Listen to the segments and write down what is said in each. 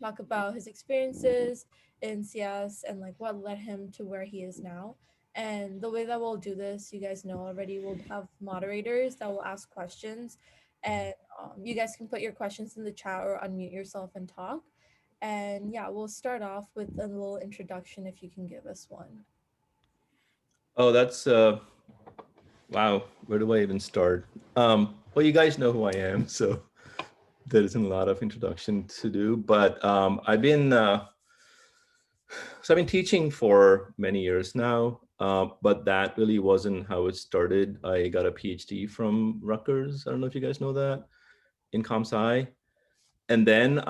talk about his experiences in CS and like what led him to where he is now. And the way that we'll do this, you guys know already, we'll have moderators that will ask questions, and you guys can put your questions in the chat or unmute yourself and talk. And yeah, we'll start off with a little introduction if you can give us one. Oh, that's wow. Where do I even start? Well, you guys know who I am, so there isn't a lot of introduction to do. But I've been teaching for many years now. But that really wasn't how it started. I got a PhD from Rutgers. I don't know if you guys know that, in comp sci. And then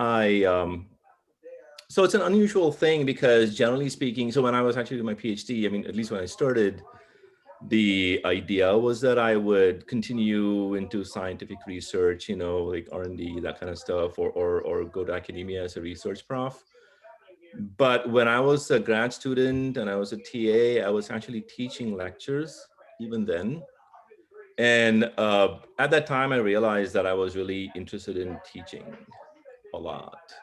so it's an unusual thing because generally speaking, so when I was actually doing my PhD, I mean, at least when I started, the idea was that I would continue into scientific research, like R&D, that kind of stuff, or go to academia as a research prof. But when I was a grad student and I was a TA, I was actually teaching lectures even then. And at that time, I realized that I was really interested in teaching a lot,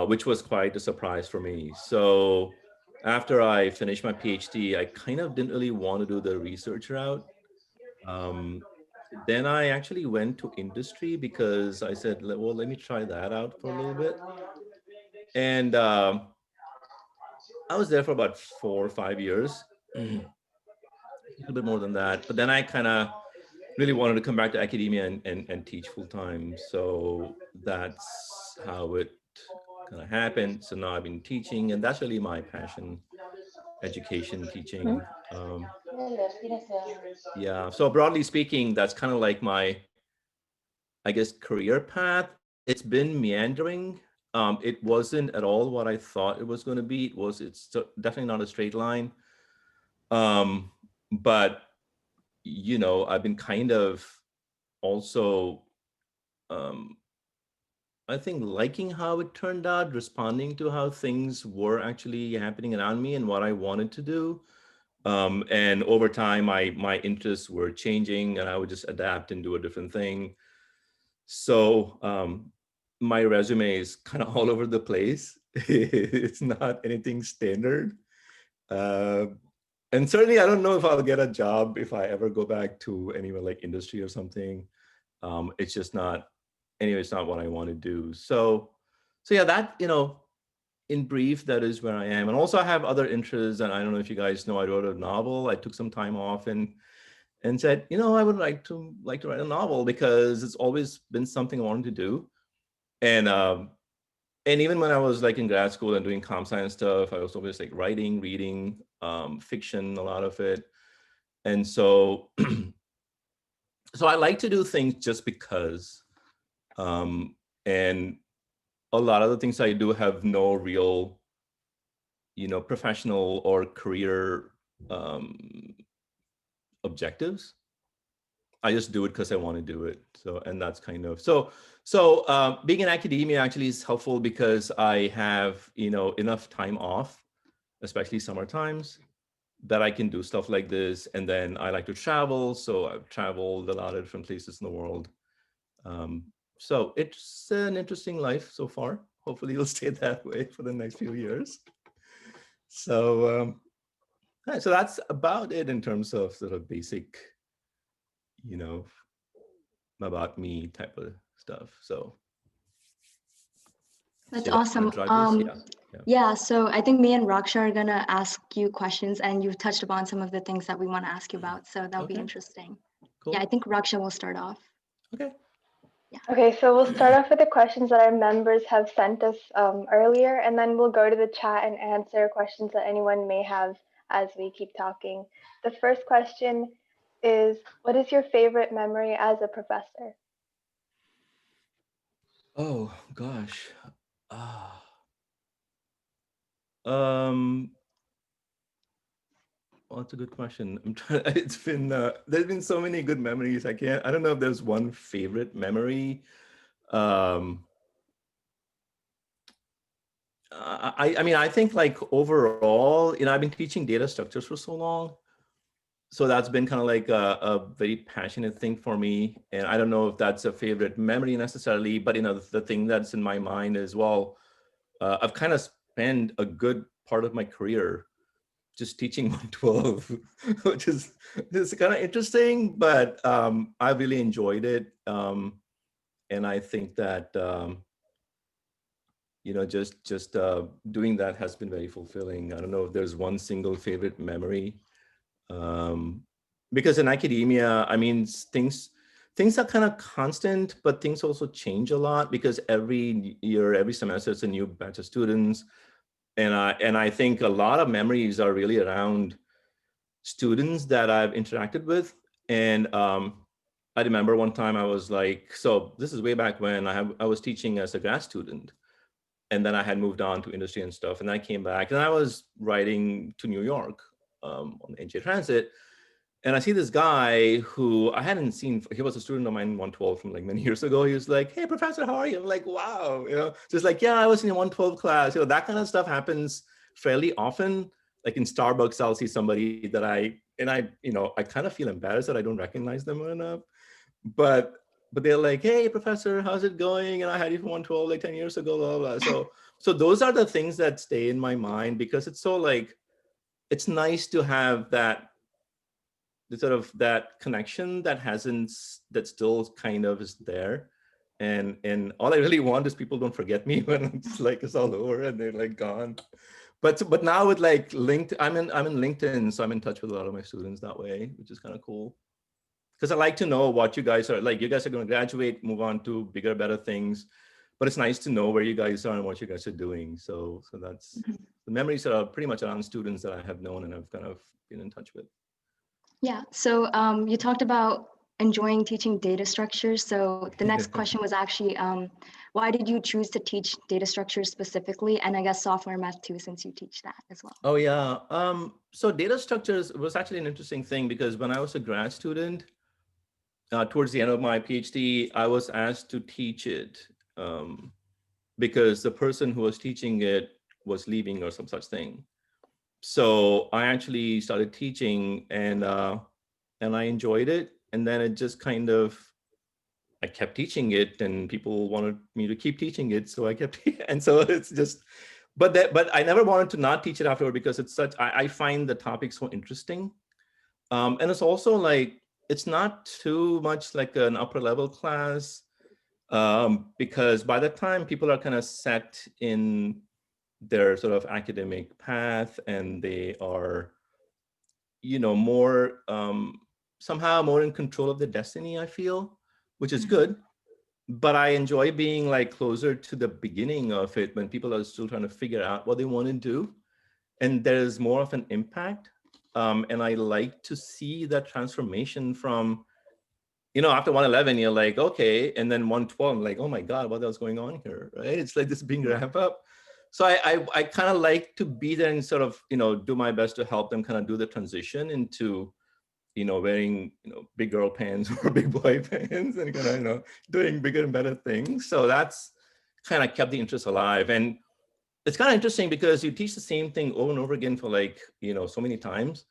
which was quite a surprise for me. So after I finished my PhD, I kind of didn't really want to do the research route. Um, then I actually went to industry because I said, well, let me try that out for a little bit. And I was there for about 4 or 5 years, a little bit more than that. But then I kind of really wanted to come back to academia and teach full time. So that's how it kind of happened. So now I've been teaching, and that's really my passion, education, teaching. Yeah. So broadly speaking, that's kind of like my, I guess, career path. It's been meandering. It wasn't at all what I thought it was going to be. It's definitely not a straight line. Um, but I've been kind of also, um, I think, liking how it turned out, responding to how things were actually happening around me and what I wanted to do. And over time, my interests were changing, and I would just adapt and do a different thing. So my resume is kind of all over the place. It's not anything standard. Uh, and certainly, I don't know if I'll get a job if I ever go back to anywhere like industry or something. It's just not, anyway, it's not what I want to do. So yeah, that, in brief, that is where I am. And also I have other interests. And I don't know if you guys know, I wrote a novel. I took some time off and said, I would like to write a novel because it's always been something I wanted to do. And and even when I was like in grad school and doing comp science stuff, I was always like writing, reading, fiction, a lot of it. And so so I like to do things just because. Um, and a lot of the things I do have no real, professional or career um, objectives. I just do it because I want to do it. So, and that's kind of being in academia actually is helpful because I have, enough time off, especially summer times, that I can do stuff like this. And then I like to travel. So I've traveled a lot of different places in the world. Um, so it's an interesting life so far. Hopefully it'll stay that way for the next few years. So, yeah, so that's about it in terms of sort of basic, you know, about me type of stuff. So That's you guys want awesome. to drive this? Yeah. Yeah. Yeah, so I think me and Raksha are gonna ask you questions, and you've touched upon some of the things that we want to ask you about, so that'll be Okay. interesting. Yeah, I Cool. think Raksha will start off. Okay. Yeah. Okay, so we'll start off with the questions that our members have sent us earlier, and then we'll go to the chat and answer questions that anyone may have as we keep talking. The first question is, what is your favorite memory as a professor? Oh gosh. Ah. Um. Well, that's a good question. I'm trying. It's been there's been so many good memories. I can't. I don't know if there's one favorite memory. Um. I mean, I think like overall, I've been teaching data structures for so long. So that's been kind of like a very passionate thing for me. And I don't know if that's a favorite memory necessarily, but the thing that's in my mind is, well, I've kind of spent a good part of my career just teaching 112, which is kind of interesting, but I really enjoyed it. And I think that, just doing that has been very fulfilling. I don't know if there's one single favorite memory, um, because in academia, I mean, things are kind of constant, but things also change a lot because every year, every semester, it's a new batch of students. And I think a lot of memories are really around students that I've interacted with. And I remember one time I was like, so this is way back when I was teaching as a grad student. And then I had moved on to industry and stuff. And I came back and I was riding to New York on NJ Transit. And I see this guy who I hadn't seen. He was a student of mine in 112 from like many years ago. He was like, "Hey, professor, how are you?" I'm like, "Wow," just like, "Yeah, I was in a 112 class." That kind of stuff happens fairly often. Like in Starbucks, I'll see somebody that I kind of feel embarrassed that I don't recognize them enough. But they're like, "Hey, professor, how's it going?" And I had you from 112 like 10 years ago, blah, blah, blah. So those are the things that stay in my mind because it's so like, it's nice to have that the sort of that connection that still kind of is there. And all I really want is people don't forget me when it's like it's all over and they're like gone. But now with like LinkedIn, I'm in LinkedIn, so I'm in touch with a lot of my students that way, which is kind of cool. Because I like to know what you guys are like. You guys are going to graduate, move on to bigger, better things. But it's nice to know where you guys are and what you guys are doing. So that's the memories are pretty much around students that I have known and I've kind of been in touch with. Yeah, so you talked about enjoying teaching data structures. So the next question was actually, why did you choose to teach data structures specifically? And I guess software math too, since you teach that as well. Oh yeah, so data structures was actually an interesting thing because when I was a grad student, towards the end of my PhD, I was asked to teach it because the person who was teaching it was leaving or some such thing. So I actually started teaching and I enjoyed it. And then it just kind of, I kept teaching it and people wanted me to keep teaching it. So I kept, and so it's just, but I never wanted to not teach it afterward because it's such, I find the topic so interesting. And it's also like, it's not too much like an upper level class because by the time people are kind of set in their sort of academic path and they are, more somehow more in control of their destiny, I feel, which is good. But I enjoy being like closer to the beginning of it when people are still trying to figure out what they want to do. And there's more of an impact. And I like to see that transformation from, after 111, you're like, okay. And then 112, I'm like, oh my God, what else going on here, right? It's like this being ramped up. So I kind of like to be there and sort of, do my best to help them kind of do the transition into, wearing, big girl pants or big boy pants and kind of, doing bigger and better things. So that's kind of kept the interest alive. And it's kind of interesting because you teach the same thing over and over again for like, so many times.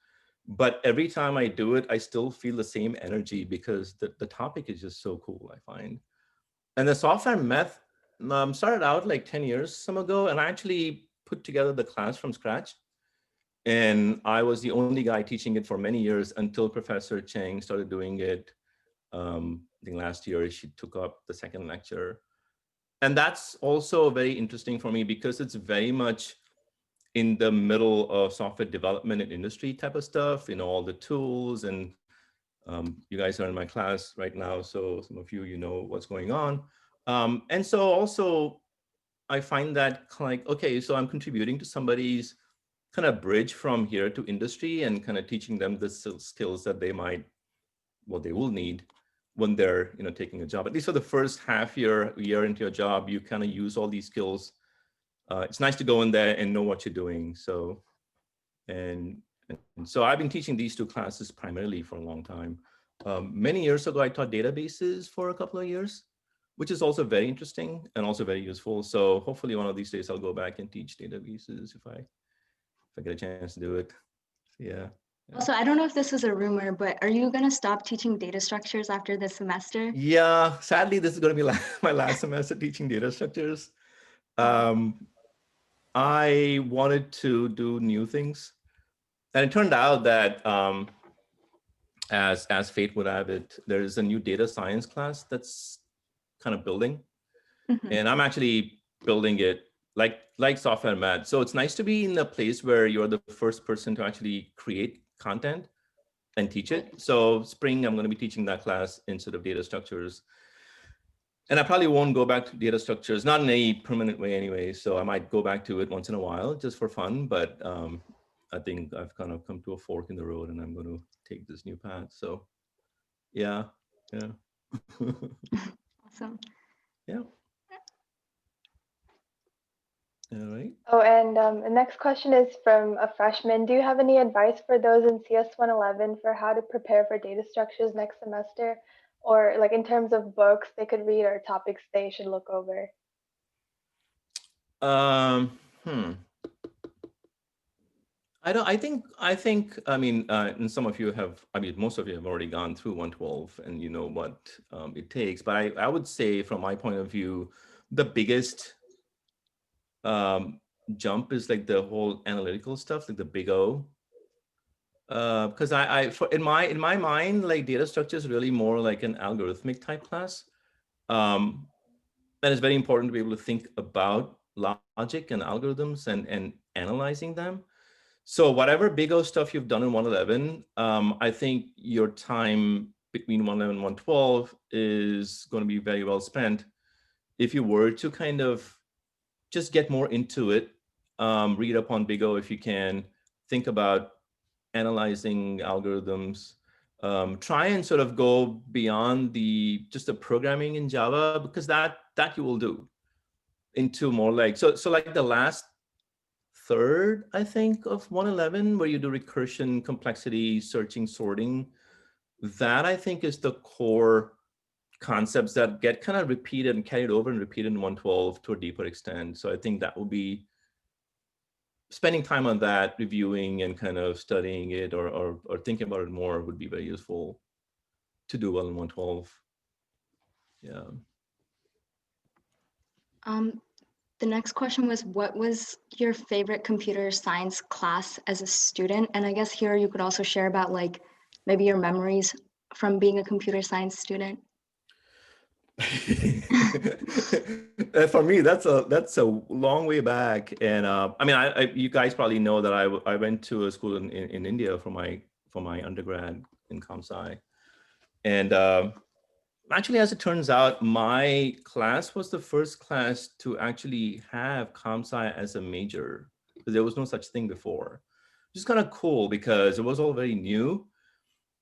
But every time I do it, I still feel the same energy because the topic is just so cool, I find. And the software math started out like 10 years some ago, and I actually put together the class from scratch. And I was the only guy teaching it for many years until Professor Cheng started doing it. I think last year she took up the second lecture. And that's also very interesting for me because it's very much in the middle of software development and industry type of stuff, all the tools. And you guys are in my class right now, so some of you know what's going on. And so also, I find that like, okay, so I'm contributing to somebody's kind of bridge from here to industry and kind of teaching them the skills that they will need when they're taking a job. At least for the first year into your job, you kind of use all these skills. It's nice to go in there and know what you're doing. So, and so I've been teaching these two classes primarily for a long time. Many years ago, I taught databases for a couple of years, which is also very interesting and also very useful. So hopefully one of these days I'll go back and teach databases if I get a chance to do it. Yeah. Also, I don't know if this is a rumor, but are you going to stop teaching data structures after this semester? Yeah, sadly, this is going to be my last semester teaching data structures. I wanted to do new things. And it turned out that as fate would have it, there is a new data science class that's kind of building. And I'm actually building it like software math. So it's nice to be in a place where you're the first person to actually create content and teach it. So spring, I'm going to be teaching that class instead of data structures. And I probably won't go back to data structures, not in any permanent way anyway. So I might go back to it once in a while just for fun. But I think I've kind of come to a fork in the road and I'm going to take this new path. So yeah. Awesome. Yeah. All right. Oh, and the next question is from a freshman. Do you have any advice for those in CS 111 for how to prepare for data structures next semester? Or like in terms of books they could read or topics they should look over? I mean, and some of you have, I mean, most of you have already gone through 112 and you know what it takes. But I would say from my point of view, the biggest jump is like the whole analytical stuff, like the big O. Because in my mind, like data structure is really more like an algorithmic type class. And it's very important to be able to think about logic and algorithms and analyzing them. So whatever big O stuff you've done in 111, I think your time between 111 and 112 is going to be very well spent if you were to kind of just get more into it, read up on big O if you can, think about analyzing algorithms, try and sort of go beyond just the programming in Java, because that you will do, into more like, so like the last third, I think, of 111, where you do recursion, complexity, searching, sorting. That I think is the core concepts that get kind of repeated and carried over and repeated in 112 to a deeper extent. So I think that will be spending time on that, reviewing and kind of studying it or thinking about it more would be very useful to do well in 112. Yeah. The next question was, what was your favorite computer science class as a student? And I guess here you could also share about like maybe your memories from being a computer science student. For me, that's a long way back, and I mean, you guys probably know that I went to a school in India for my undergrad in comp sci, and actually, as it turns out, my class was the first class to actually have comp sci as a major, because there was no such thing before, which is kind of cool because it was all very new.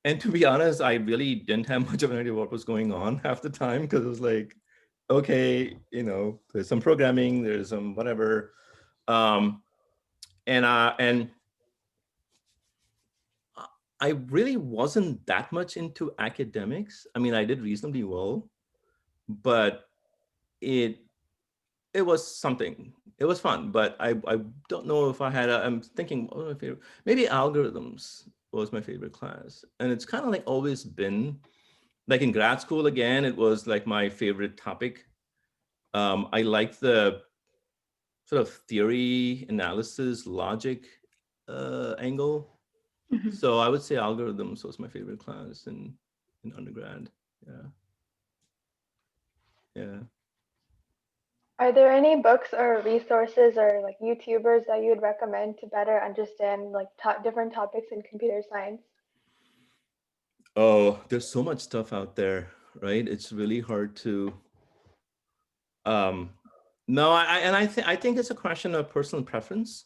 And to be honest, I really didn't have much of an idea what was going on half the time, because it was like, okay, you know, there's some programming, there's some whatever. And I really wasn't that much into academics. I mean, I did reasonably well, but it was something. It was fun, but I don't know if I had I'm thinking, what was my favorite? Maybe algorithms was my favorite class. And it's kind of like always been, like in grad school, again, it was like my favorite topic. I liked the sort of theory, analysis, logic angle. So I would say algorithms was my favorite class in undergrad. Yeah. Yeah. Are there any books or resources or like YouTubers that you would recommend to better understand like different topics in computer science? Oh, there's so much stuff out there, right? It's really hard to. No, I think it's a question of personal preference,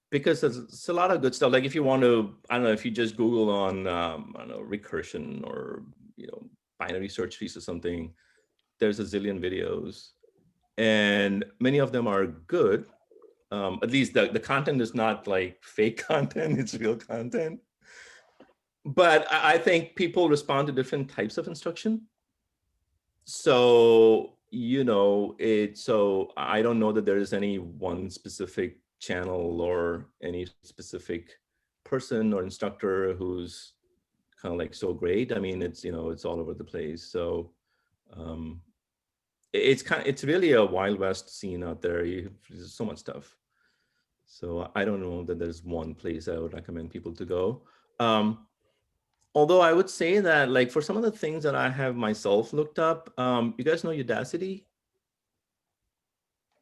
because there's a lot of good stuff. Like if you want to, I don't know, if you just Google on, I don't know, recursion or, you know, binary search trees or something, there's a zillion videos, and many of them are good. At least the content is not like fake content, it's real content. But I think people respond to different types of instruction. So, you know, so I don't know that there is any one specific channel or any specific person or instructor who's kind of like so great. I mean, it's, you know, it's all over the place. So it's really a Wild West scene out there. There's so much stuff. So I don't know that there's one place I would recommend people to go. Although I would say that like for some of the things that I have myself looked up, you guys know Udacity,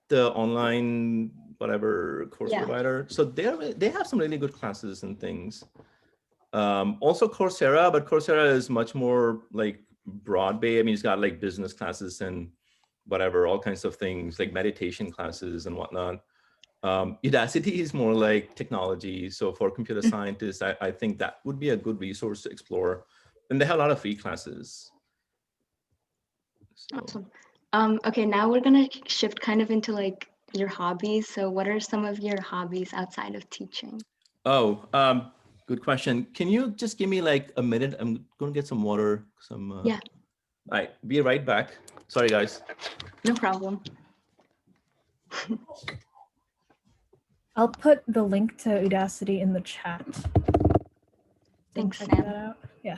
the online whatever course Yeah. provider. So they have some really good classes and things. Also Coursera, but Coursera is much more like broad-based. I mean, it's got like business classes and whatever, all kinds of things like meditation classes and whatnot. Udacity is more like technology. So for computer scientists, I think that would be a good resource to explore. And they have a lot of free classes. So. Awesome. Okay, now we're gonna shift kind of into like your hobbies. So what are some of your hobbies outside of teaching? Oh, good question. Can you just give me like a minute? I'm going to get some water. Yeah. All right, be right back. Sorry, guys. No problem. I'll put the link to Udacity in the chat. Thanks, Check Sam. that out. Yeah.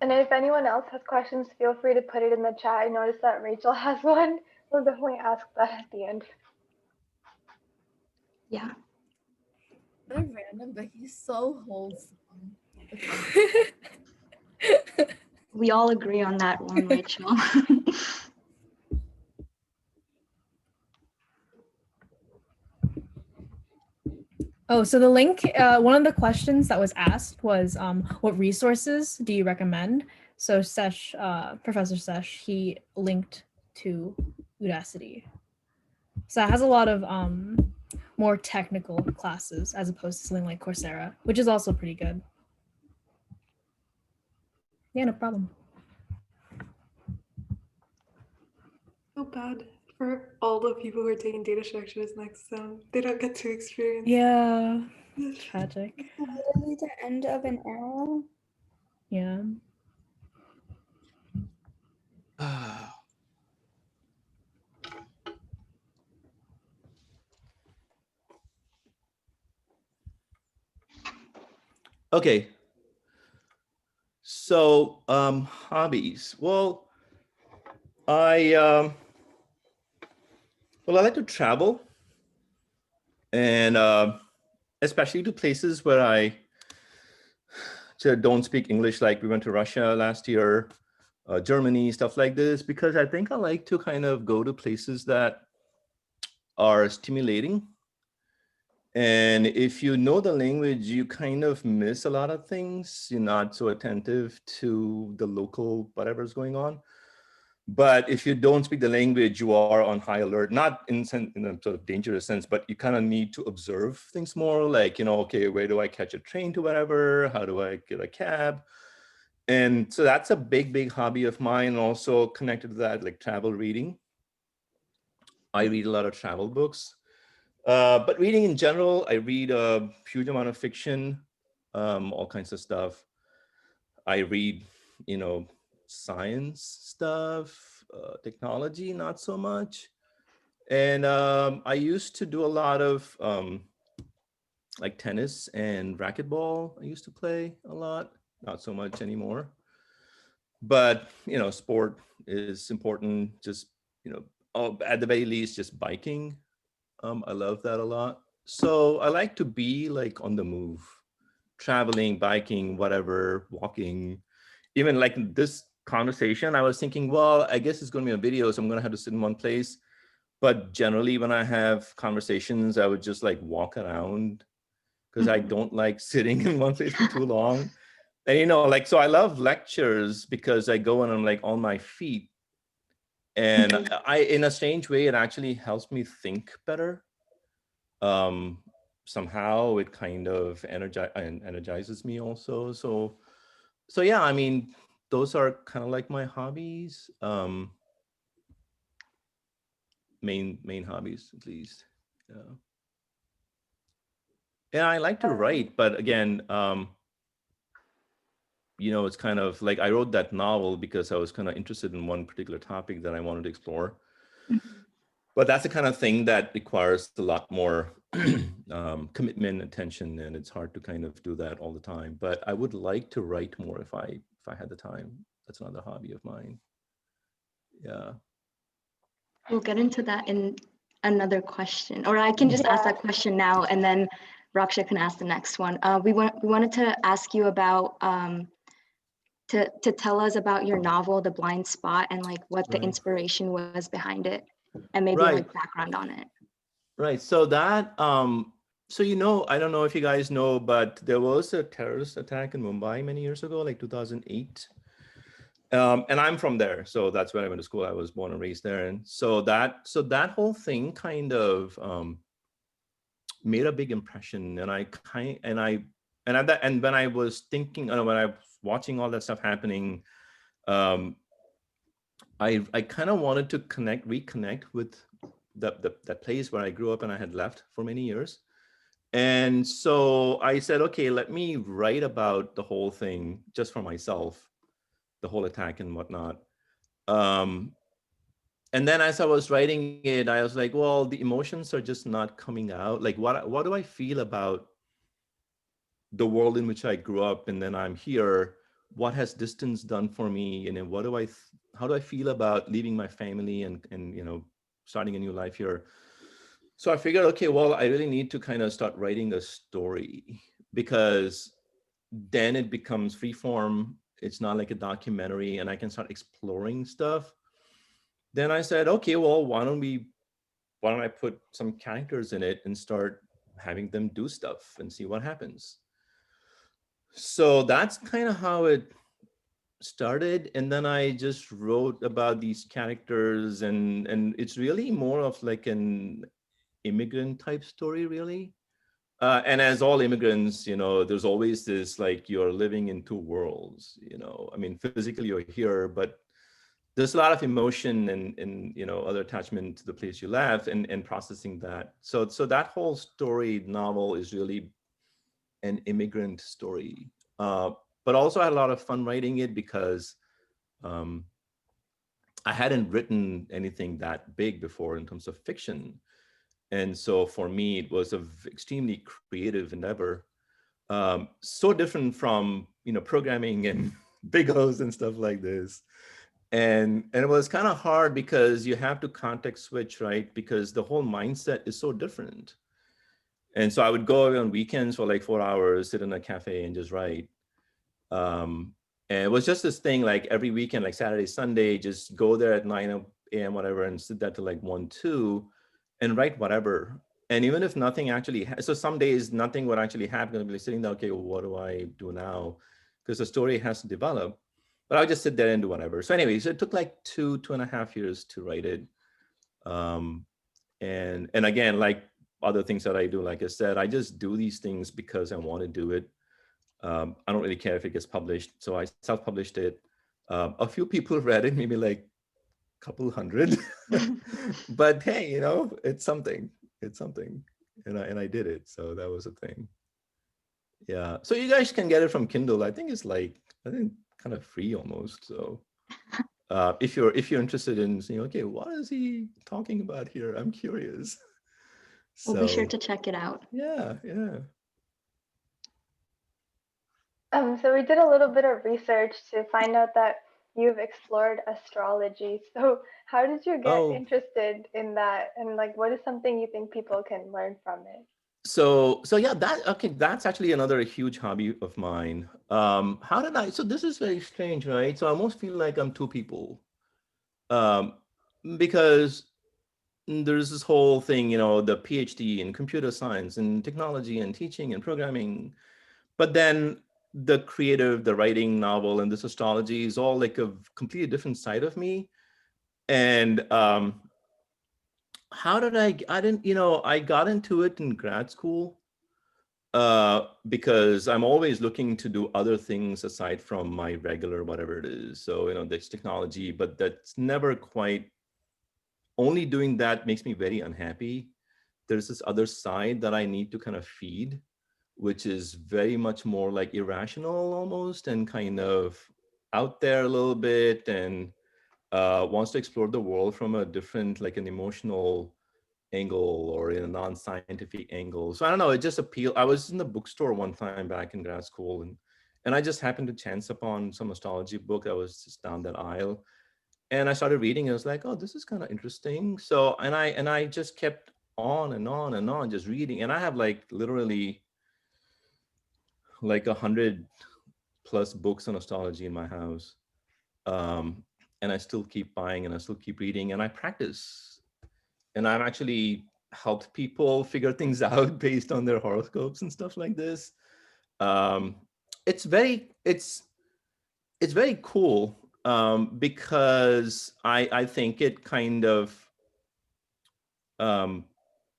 And if anyone else has questions, feel free to put it in the chat. I noticed that Rachel has one. We'll definitely ask that at the end. Yeah. Kind of random, but he's so wholesome. We all agree on that one, Rachel. Oh, so the link, one of the questions that was asked was, what resources do you recommend? So Sesh, Professor Sesh, he linked to Udacity. So it has a lot of more technical classes as opposed to something like Coursera, which is also pretty good. Yeah, no problem. So bad for all the people who are taking data structures next sem. They don't get to experience. Yeah, tragic. Literally the end of an era. Yeah. Okay. So hobbies. Well, I like to travel, and especially to places where I don't speak English. Like we went to Russia last year, Germany, stuff like this, because I think I like to kind of go to places that are stimulating. And if you know the language, you kind of miss a lot of things. You're not so attentive to the local whatever's going on. But if you don't speak the language, you are on high alert, not in a sort of dangerous sense, but you kind of need to observe things more like, you know, okay, where do I catch a train to whatever? How do I get a cab? And so that's a big hobby of mine. Also connected to that, like travel reading. I read a lot of travel books. But reading in general, I read a huge amount of fiction, all kinds of stuff. I read, you know, science stuff, technology, not so much. And I used to do a lot of like tennis and racquetball. I used to play a lot, not so much anymore. But, you know, sport is important. Just, you know, at the very least, just biking. I love that a lot. So I like to be like on the move, traveling, biking, whatever, walking. Even like this conversation, I was thinking, well, I guess it's going to be a video, so I'm going to have to sit in one place. But generally, when I have conversations, I would just like walk around because I don't like sitting in one place for too long. And, you know, like, so I love lectures because I go and I'm like on my feet. And in a strange way, it actually helps me think better. Somehow it kind of energizes me also. So yeah, I mean, those are kind of like my hobbies, main hobbies at least. Yeah. And I like to write, but again, you know, it's kind of like I wrote that novel because I was kind of interested in one particular topic that I wanted to explore. But that's the kind of thing that requires a lot more commitment, attention, and it's hard to kind of do that all the time. But I would like to write more if I had the time. That's another hobby of mine. Yeah. We'll get into that in another question, or I can just ask that question now, and then Raksha can ask the next one. We wanted to ask you about to tell us about your novel, The Blind Spot, and like what the Right. inspiration was behind it, and maybe Right. like background on it. Right. So that, so I don't know if you guys know, but there was a terrorist attack in Mumbai many years ago, like 2008. And I'm from there, so that's where I went to school. I was born and raised there, and so that whole thing kind of made a big impression. And when I was thinking, when I was watching all that stuff happening, um, I kind of wanted to reconnect with that place where I grew up and I had left for many years. And so I said, okay, let me write about the whole thing just for myself, the whole attack and whatnot. And then as I was writing it, I was like, well, the emotions are just not coming out. Like, what do I feel about the world in which I grew up, and then I'm here? What has distance done for me? And then how do I feel about leaving my family and starting a new life here? So I figured, okay, well, I really need to kind of start writing a story, because then it becomes free form. It's not like a documentary, and I can start exploring stuff. Then I said, okay, well, why don't I put some characters in it and start having them do stuff and see what happens. So that's kind of how it started. And then I just wrote about these characters, and it's really more of like an immigrant type story, really. And as all immigrants, there's always this, like, you're living in two worlds. I mean, physically you're here, but there's a lot of emotion and other attachment to the place you left, and processing that. So that whole story novel is really an immigrant story. But also I had a lot of fun writing it, because um, I hadn't written anything that big before in terms of fiction. And so for me, it was an extremely creative endeavor. So different from, programming and big O's and stuff like this. And it was kind of hard, because you have to context switch, right? Because the whole mindset is so different. And so I would go on weekends for like 4 hours, sit in a cafe and just write. And it was just this thing, like every weekend, like Saturday, Sunday, just go there at 9 a.m., whatever, and sit there till like 1, 2, and write whatever. And even if nothing actually, so some days nothing would actually happen. I'd be sitting there, okay, well, what do I do now? Because the story has to develop. But I'll just sit there and do whatever. So anyway, so it took like 2.5 years to write it. And again, like other things that I do, like I said, I just do these things because I want to do it. I don't really care if it gets published. So I self-published it. A few people read it, maybe like a couple hundred. But hey, it's something. It's something. And I did it. So that was a thing. Yeah. So you guys can get it from Kindle. I think it's like, kind of free almost. So if you're interested in seeing, okay, what is he talking about here? I'm curious. We'll be sure to check it out. Yeah. So we did a little bit of research to find out that you've explored astrology. So how did you get interested in that? And like, what is something you think people can learn from it? So yeah, that's actually another huge hobby of mine. So this is very strange, right? So I almost feel like I'm two people. Because there's this whole thing, the PhD in computer science and technology and teaching and programming. But then the creative, the writing novel, and this astrology is all like a completely different side of me. And how did I didn't, I got into it in grad school because I'm always looking to do other things aside from my regular, whatever it is. So, there's technology, but that's never quite, only doing that makes me very unhappy. There's this other side that I need to kind of feed, which is very much more like irrational almost, and kind of out there a little bit, and wants to explore the world from a different, like an emotional angle or in a non-scientific angle. So I don't know, it just appealed. I was in the bookstore one time back in grad school, and I just happened to chance upon some astrology book that was just down that aisle. and I started reading, and I was like, oh, this is kind of interesting. So, and I just kept on and on and on, just reading. And I have like literally like 100+ books on astrology in my house. Um, and I still keep buying, and I still keep reading, and I practice. And I've actually helped people figure things out based on their horoscopes and stuff like this. Um, it's very, it's very cool, because I think it kind of um,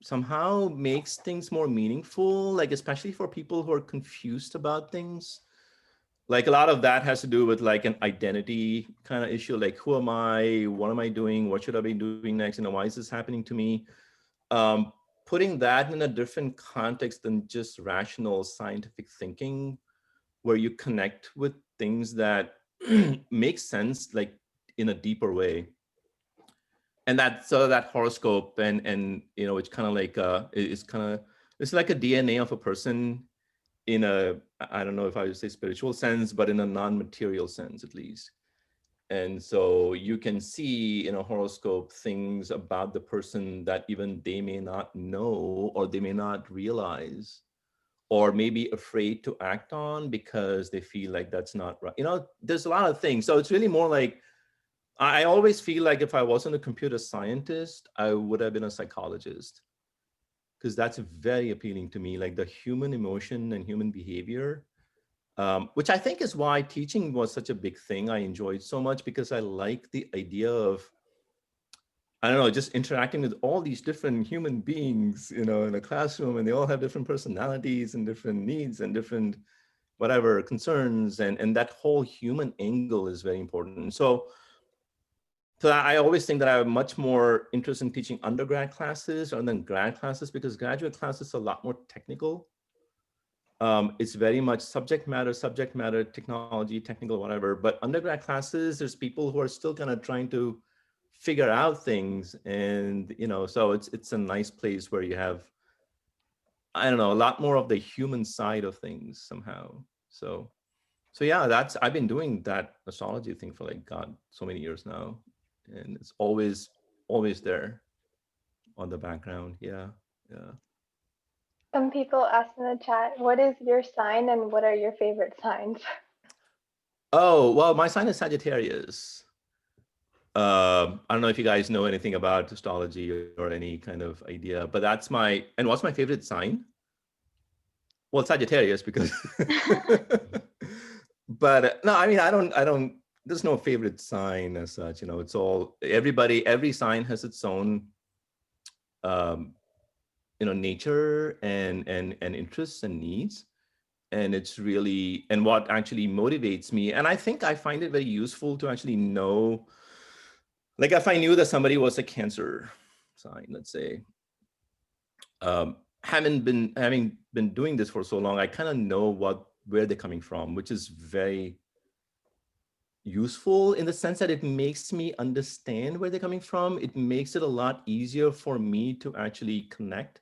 somehow makes things more meaningful, like especially for people who are confused about things. Like a lot of that has to do with like an identity kind of issue, like who am I, what am I doing, what should I be doing next, why is this happening to me? Um, Putting that in a different context than just rational scientific thinking, where you connect with things that make sense, like in a deeper way. And that, so that horoscope and it's kind of like it's like a DNA of a person in a, I don't know if I would say spiritual sense, but in a non-material sense at least. And so you can see in a horoscope things about the person that even they may not know, or they may not realize, or maybe afraid to act on because they feel like that's not right. There's a lot of things. So it's really more like, I always feel like if I wasn't a computer scientist, I would have been a psychologist, because that's very appealing to me, like the human emotion and human behavior, which I think is why teaching was such a big thing. I enjoyed so much because I like the idea of, I don't know, just interacting with all these different human beings, in a classroom, and they all have different personalities and different needs and different whatever concerns, and that whole human angle is very important. So I always think that I have much more interest in teaching undergrad classes rather than grad classes, because graduate classes are a lot more technical. It's very much subject matter, technology, technical, whatever. But undergrad classes, there's people who are still kind of trying to figure out things, and so it's a nice place where you have, I don't know, a lot more of the human side of things somehow. So yeah, I've been doing that astrology thing for like God, so many years now, and it's always there on the background. Yeah, yeah. Some people asked in the chat, what is your sign and what are your favorite signs? Oh, well, my sign is Sagittarius. I don't know if you guys know anything about astrology or any kind of idea, but that's and what's my favorite sign? Well, Sagittarius, because but no, I mean, I don't, there's no favorite sign as such, it's all, every sign has its own, um, nature and interests and needs. And it's really, and what actually motivates me. And I think I find it very useful to actually know, like if I knew that somebody was a Cancer sign, let's say, having been doing this for so long, I kind of know where they're coming from, which is very useful in the sense that it makes me understand where they're coming from. It makes it a lot easier for me to actually connect.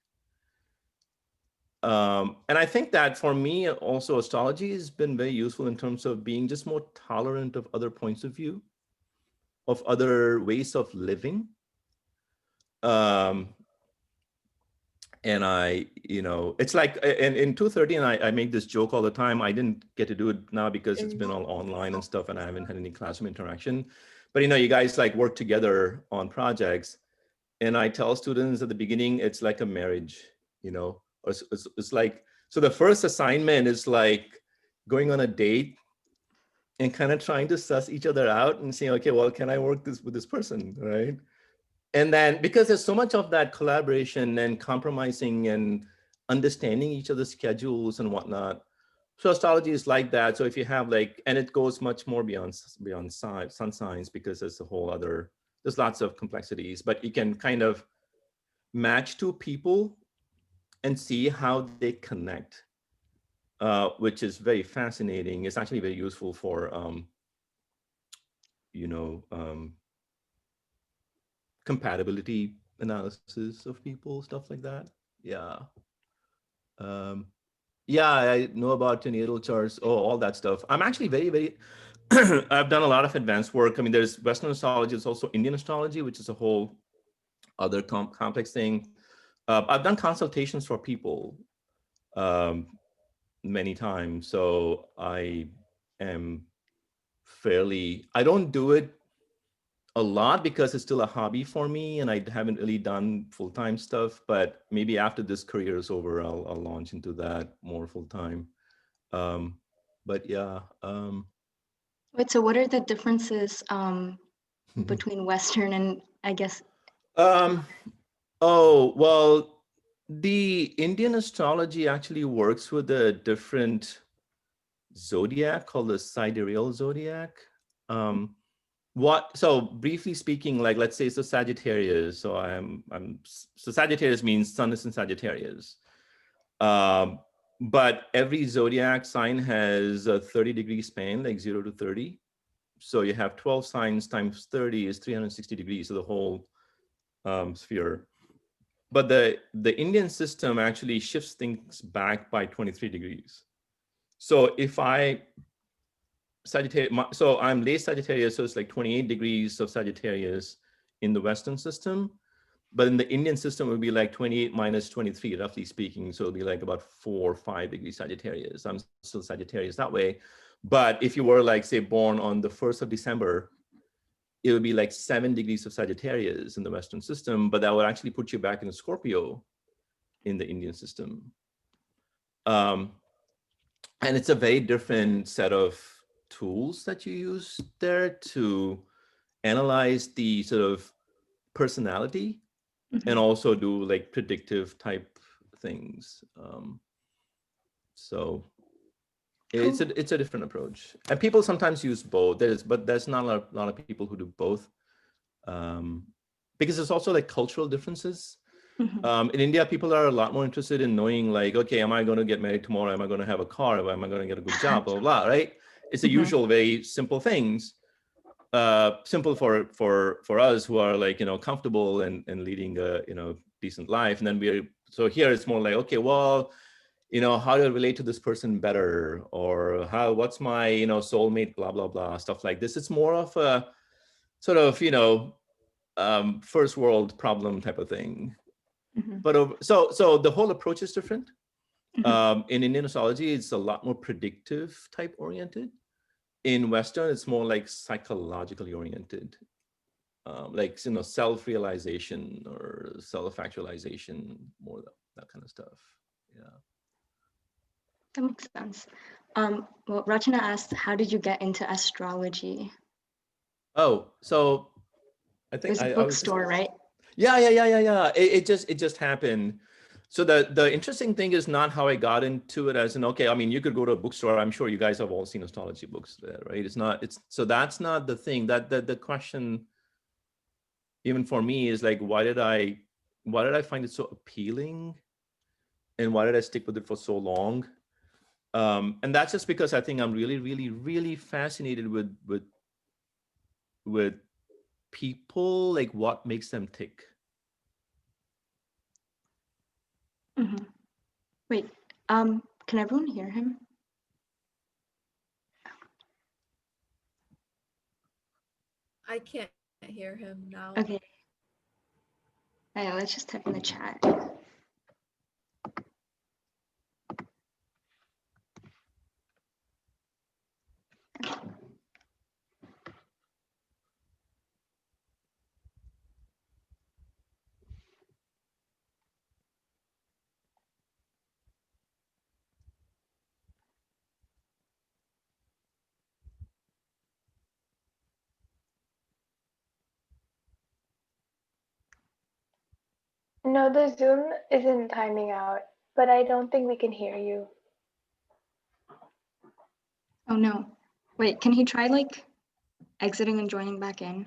And I think that for me also, astrology has been very useful in terms of being just more tolerant of other points of view, of other ways of living. Um, and it's like in 213, I make this joke all the time. I didn't get to do it now because it's been all online and stuff, and I haven't had any classroom interaction. But you guys like work together on projects, and I tell students at the beginning, it's like a marriage, or it's like, so the first assignment is like going on a date and kind of trying to suss each other out and saying, okay, well, can I work with this person, right? And then because there's so much of that collaboration and compromising and understanding each other's schedules and whatnot. So astrology is like that. So if you have and it goes much more beyond sun signs, because there's lots of complexities, but you can kind of match two people and see how they connect, which is very fascinating. It's actually very useful for, you know, um, compatibility analysis of people, stuff like that. Yeah. Um, yeah, I know about natal charts, all that stuff. I'm actually very, very, I've done a lot of advanced work. I mean, there's Western astrology, there's also Indian astrology, which is a whole other complex thing. I've done consultations for people many times. So I am I don't do it a lot because it's still a hobby for me and I haven't really done full-time stuff, but maybe after this career is over, I'll launch into that more full-time. But yeah. Wait, so what are the differences between Western and I guess? Oh, well, the Indian astrology actually works with a different zodiac called the sidereal zodiac. So briefly speaking, like let's say it's a Sagittarius. So so Sagittarius means Sun is in Sagittarius. But every zodiac sign has a 30-degree span, like 0 to 30. So you have 12 signs times 30 is 360 degrees, so the whole sphere. But the Indian system actually shifts things back by 23 degrees. So if so I'm late Sagittarius, so it's like 28 degrees of Sagittarius in the Western system. But in the Indian system, it would be like 28 minus 23, roughly speaking. So it'll be like about 4 or 5 degrees Sagittarius. I'm still Sagittarius that way. But if you were like, say, born on the 1st of December, it would be like 7 degrees of Sagittarius in the Western system, but that would actually put you back in Scorpio in the Indian system. And it's a very different set of tools that you use there to analyze the sort of personality and also do like predictive type things. So it's a different approach. And people sometimes use both. But there's not a lot of people who do both. Because there's also like cultural differences. In India, people are a lot more interested in knowing like, okay, am I going to get married tomorrow? Am I going to have a car? Am I going to get a good job? Blah, blah, blah, right? It's the usual, very simple things. Simple for us who are like, comfortable and leading a, decent life. And then so here it's more like, okay, well, how do I relate to this person better? Or what's my, soulmate, blah, blah, blah, stuff like this. It's more of a sort of, first world problem type of thing. But so the whole approach is different. In Indian astrology, it's a lot more predictive type oriented. In Western, it's more like psychologically oriented, like self-realization or self-actualization, more that kind of stuff. Yeah. That makes sense. Well, Rachana asked, how did you get into astrology? Oh, so I think There's a bookstore, right? Yeah. It just happened. So the interesting thing is not how I got into it as okay, I mean, you could go to a bookstore. I'm sure you guys have all seen astrology books there, right? So that's not the thing. The question, even for me, is like, why did I find it so appealing? And why did I stick with it for so long? And that's just because I think I'm really, really, really fascinated with people, like what makes them tick. Wait, can everyone hear him? I can't hear him now. Okay. Yeah, let's just type in the chat. No, the Zoom isn't timing out, but I don't think we can hear you. Oh no. Wait, can he try like exiting and joining back in?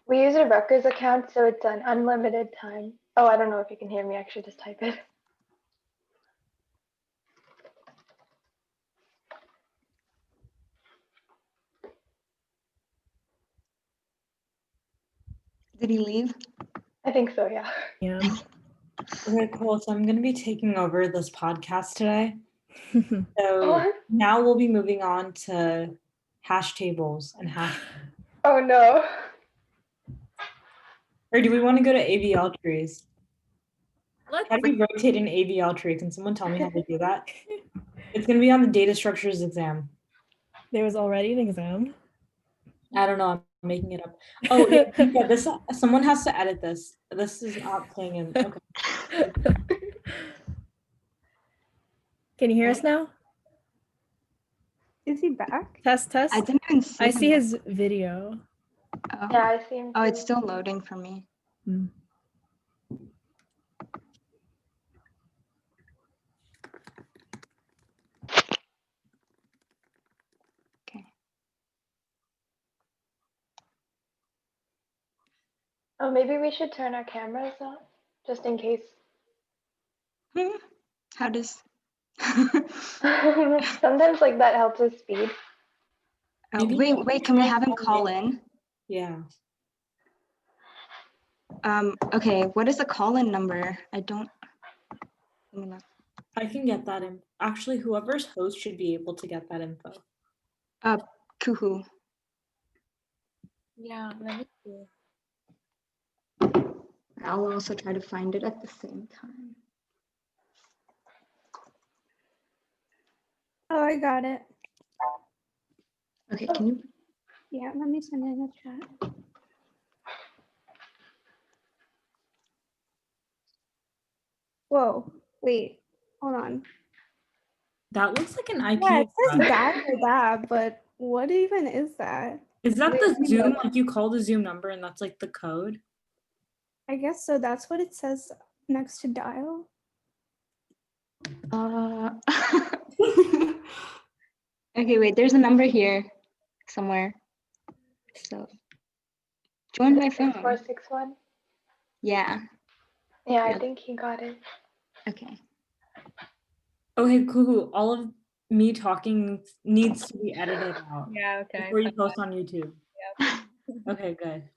We use a Rutgers account, so it's an unlimited time. Oh, I don't know if you can hear me. Actually, just type it. Did he leave? I think so, yeah. Yeah. Okay, cool. So I'm going to be taking over this podcast today. So Oh, now we'll be moving on to hash tables and hash. oh no. Or do we want to go to AVL trees? Let's How do you rotate an AVL tree? Can someone tell me how to do that? It's going to be on the data structures exam. there was already an exam. I don't know. I'm making it up. Oh, yeah, this. Someone has to edit this. This is not playing in. Okay. Can you hear us now? Is he back? Test, test. I didn't even see I him see yet. his video. Oh. Yeah, I see him. Oh, it's too. still loading for me. Hmm. Okay. Oh, maybe we should turn our cameras off, just in case. How does? Sometimes like that helps with speed. Oh, Maybe wait, can we have him call in? Yeah. Okay, what is the call-in number? I don't. Let me look. I can get that in. Actually, whoever's host should be able to get that info. Kuhu. Yeah, let me see. I'll also try to find it at the same time. Oh, I got it. Okay, can you? Yeah, let me send it in the chat. Whoa, wait, hold on. That looks like an IP. Yeah, it says address. that or that, but what even is that? Is that Wait, the let me Zoom? look. Like you call the Zoom number and that's like the code? I guess so. That's what it says next to dial. Okay, wait, there's a number here somewhere. So, join my phone. 6461. Yeah, Yeah, I Yeah. think he got it. okay. Okay, cool. All of me talking needs to be edited out Yeah, okay. before you post on YouTube. Okay, good.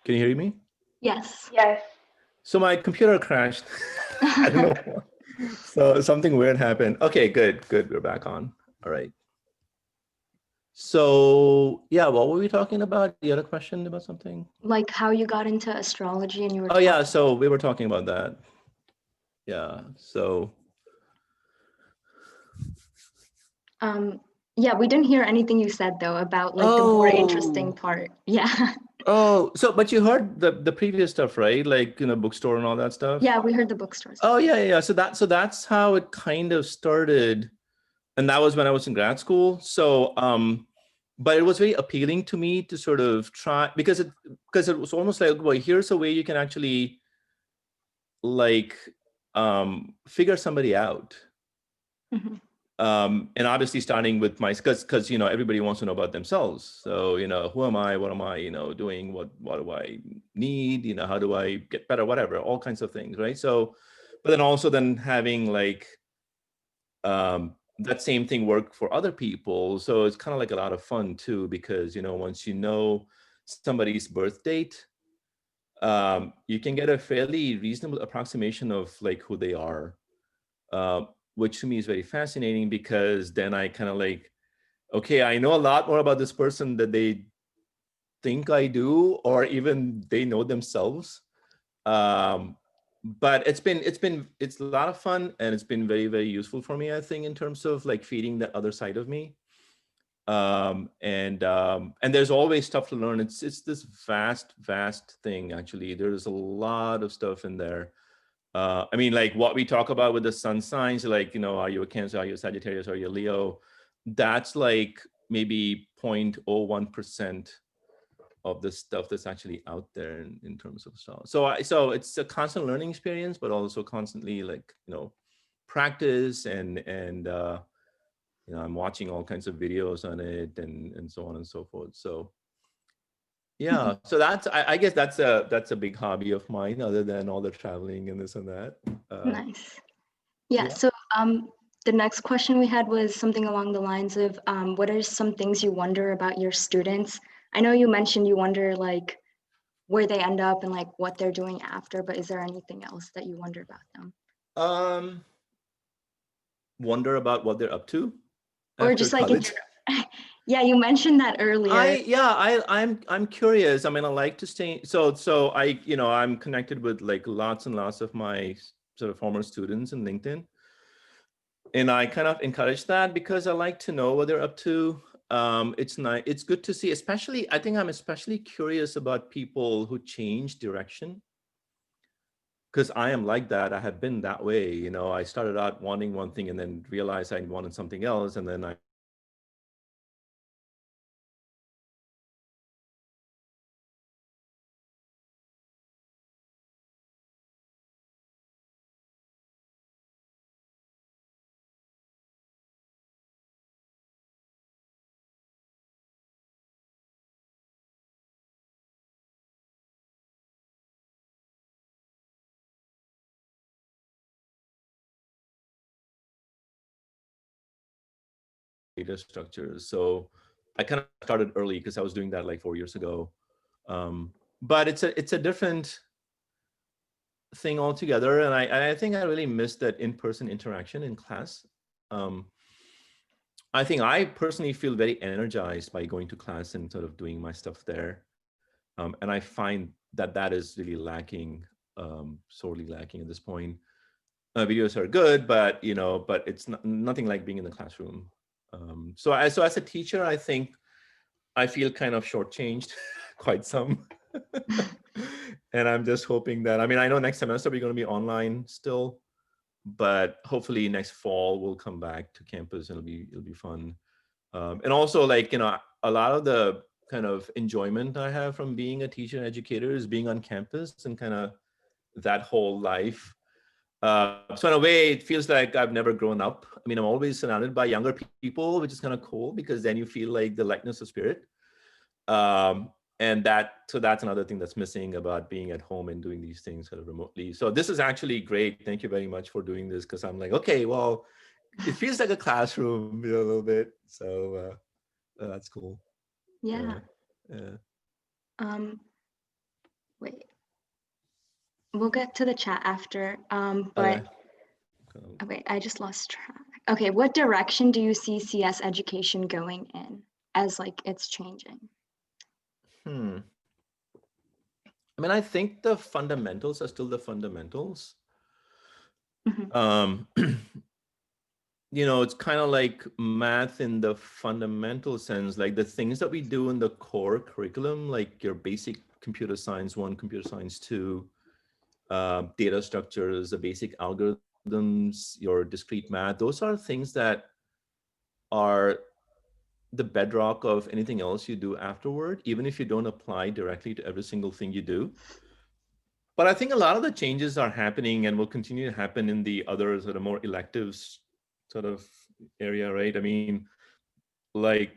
Can you hear me? Yes. Yes. So my computer crashed. I don't know. So something weird happened. Okay, good. We're back on. All right. So yeah, what were we talking about? You had a question about something? Like how you got into astrology and you were. Oh yeah, so we were talking about that. Yeah. So Yeah, we didn't hear anything you said though about like the more interesting part. Yeah. Oh, so but you heard the previous stuff, right? Like, bookstore and all that stuff. Yeah, we heard the bookstores. Oh yeah. So that's how it kind of started, and that was when I was in grad school. So but it was very appealing to me to sort of try, because it was almost like, well, here's a way you can actually like figure somebody out. Mhm. And obviously starting with because everybody wants to know about themselves. So who am I, what am I doing, what do I need, how do I get better, whatever, all kinds of things, right? So but then also then having like that same thing work for other people. So it's kind of like a lot of fun too, because once you know somebody's birth date, you can get a fairly reasonable approximation of like who they are, which to me is very fascinating, because then I kind of like, okay, I know a lot more about this person that they think I do, or even they know themselves. But it's a lot of fun, and it's been very, very useful for me, I think, in terms of like feeding the other side of me. And there's always stuff to learn. It's this vast thing. Actually, there's a lot of stuff in there. I mean, like what we talk about with the sun signs, like, you know, are you a Cancer, are you a Sagittarius, are you a Leo? That's like maybe 0.01% of the stuff that's actually out there in terms of stuff. So it's a constant learning experience, but also constantly, like, you know, practice and you know, I'm watching all kinds of videos on it and so on and so forth. So yeah, so that's I guess that's a big hobby of mine, other than all the traveling and this and that. Nice. Yeah, yeah. so the next question we had was something along the lines of what are some things you wonder about your students? I know you mentioned you wonder like where they end up and like what they're doing after, but is there anything else that you wonder about them? Wonder about what they're up to Or after just like in college. general. Yeah, you mentioned that earlier. I'm curious. I mean, I like to stay. So I, you know, I'm connected with like lots and lots of my sort of former students in LinkedIn, and I kind of encourage that because I like to know what they're up to. It's nice. It's good to see. Especially, I think I'm especially curious about people who change direction, because I am like that. I have been that way. You know, I started out wanting one thing and then realized I wanted something else, and then I data structures. So I kind of started early because I was doing that like 4 years ago. But it's a different thing altogether, and I think I really missed that in-person interaction in class. I think I personally feel very energized by going to class and sort of doing my stuff there, and I find that that is really lacking, sorely lacking at this point. Videos are good, but you know, but it's nothing like being in the classroom. So as a teacher, I think I feel kind of shortchanged quite some. And I'm just hoping that, I mean, I know next semester we're going to be online still, but hopefully next fall we'll come back to campus and it'll be fun. And also, like, you know, a lot of the kind of enjoyment I have from being a teacher and educator is being on campus and kind of that whole life. So in a way, it feels like I've never grown up. I mean, I'm always surrounded by younger people, which is kind of cool because then you feel like the likeness of spirit. And that's another thing that's missing about being at home and doing these things sort of remotely. So this is actually great. Thank you very much for doing this, because I'm like, okay, well, it feels like a classroom, you know, a little bit. So that's cool. Yeah. Yeah. Wait. We'll get to the chat after. Okay. Oh, wait, I just lost track. Okay, what direction do you see CS education going in as like it's changing? I mean, I think the fundamentals are still the fundamentals. Mm-hmm. You know, it's kind of like math in the fundamental sense, like the things that we do in the core curriculum, like your basic computer science 1, computer science 2, data structures, the basic algorithms, your discrete math. Those are things that are the bedrock of anything else you do afterward, even if you don't apply directly to every single thing you do. But I think a lot of the changes are happening and will continue to happen in the other sort of more electives sort of area, right? I mean, like